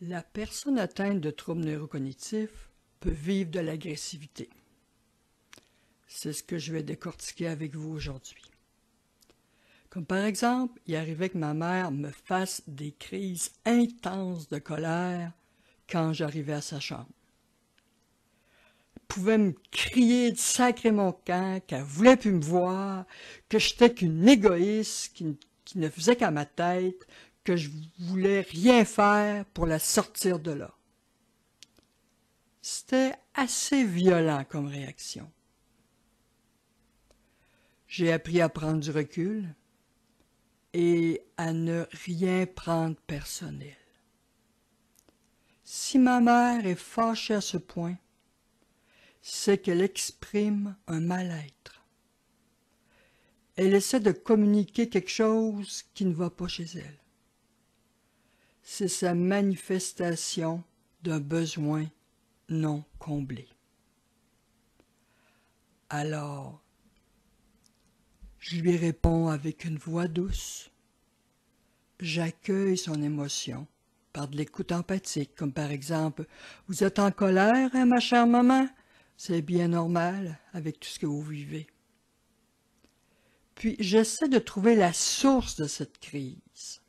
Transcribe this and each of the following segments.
La personne atteinte de troubles neurocognitifs peut vivre de l'agressivité. C'est ce que je vais décortiquer avec vous aujourd'hui. Comme par exemple, il arrivait que ma mère me fasse des crises intenses de colère quand j'arrivais à sa chambre. Elle pouvait me crier de sacrer mon camp, qu'elle voulait plus me voir, que j'étais qu'une égoïste qui ne faisait qu'à ma tête, que je voulais rien faire pour la sortir de là. C'était assez violent comme réaction. J'ai appris à prendre du recul et à ne rien prendre personnel. Si ma mère est fâchée à ce point, c'est qu'elle exprime un mal-être. Elle essaie de communiquer quelque chose qui ne va pas chez elle. C'est sa manifestation d'un besoin non comblé. Alors, je lui réponds avec une voix douce. J'accueille son émotion par de l'écoute empathique, comme par exemple « Vous êtes en colère, hein, ma chère maman? C'est bien normal avec tout ce que vous vivez. » Puis j'essaie de trouver la source de cette crise.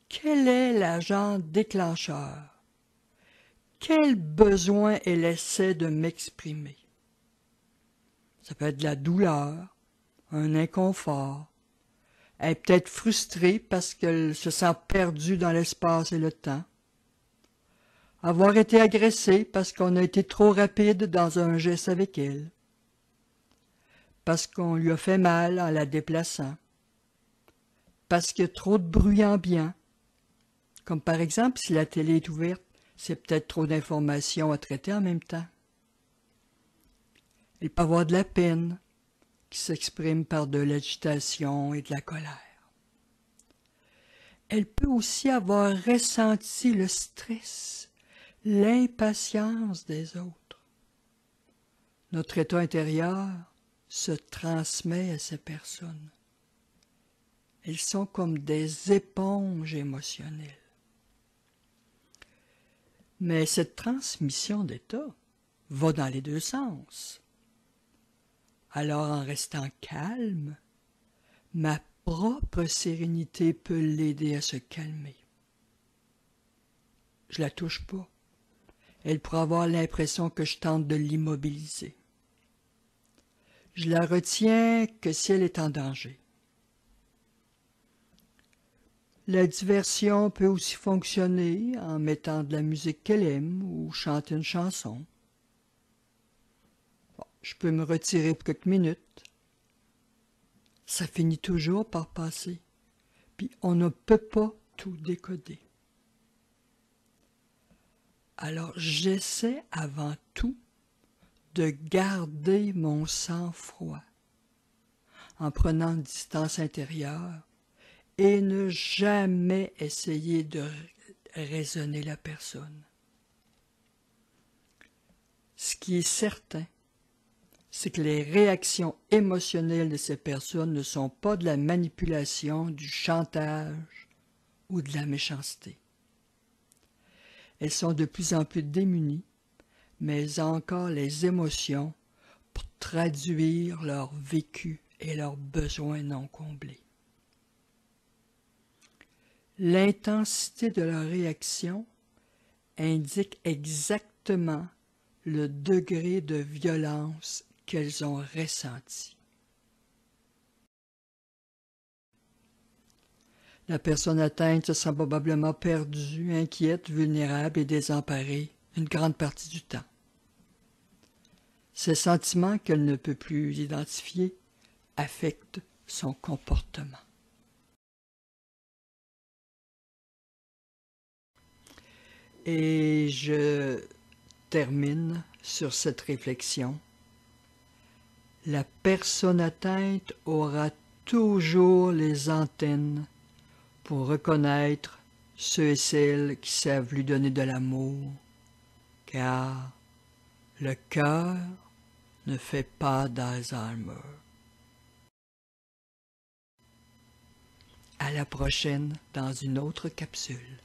Quel est l'agent déclencheur? Quel besoin elle essaie de m'exprimer? Ça peut être de la douleur, un inconfort. Elle est peut-être frustrée parce qu'elle se sent perdue dans l'espace et le temps. Avoir été agressée parce qu'on a été trop rapide dans un geste avec elle. Parce qu'on lui a fait mal en la déplaçant. Parce qu'il y a trop de bruit ambiant. Comme par exemple, si la télé est ouverte, c'est peut-être trop d'informations à traiter en même temps. Il peut y avoir de la peine qui s'exprime par de l'agitation et de la colère. Elle peut aussi avoir ressenti le stress, l'impatience des autres. Notre état intérieur se transmet à ces personnes. Elles sont comme des éponges émotionnelles. Mais cette transmission d'état va dans les deux sens. Alors, en restant calme, ma propre sérénité peut l'aider à se calmer. Je la touche pas. Elle pourrait avoir l'impression que je tente de l'immobiliser. Je la retiens que si elle est en danger. La diversion peut aussi fonctionner en mettant de la musique qu'elle aime ou chanter une chanson. Bon, je peux me retirer pour quelques minutes. Ça finit toujours par passer. Puis on ne peut pas tout décoder. Alors j'essaie avant tout de garder mon sang-froid en prenant une distance intérieure et ne jamais essayer de raisonner la personne. Ce qui est certain, c'est que les réactions émotionnelles de ces personnes ne sont pas de la manipulation, du chantage ou de la méchanceté. Elles sont de plus en plus démunies, mais elles ont encore les émotions pour traduire leur vécu et leurs besoins non comblés. L'intensité de leur réaction indique exactement le degré de violence qu'elles ont ressenti. La personne atteinte se sent probablement perdue, inquiète, vulnérable et désemparée une grande partie du temps. Ces sentiments qu'elle ne peut plus identifier affectent son comportement. Et je termine sur cette réflexion. La personne atteinte aura toujours les antennes pour reconnaître ceux et celles qui savent lui donner de l'amour, car le cœur ne fait pas d'Alzheimer. À la prochaine dans une autre capsule.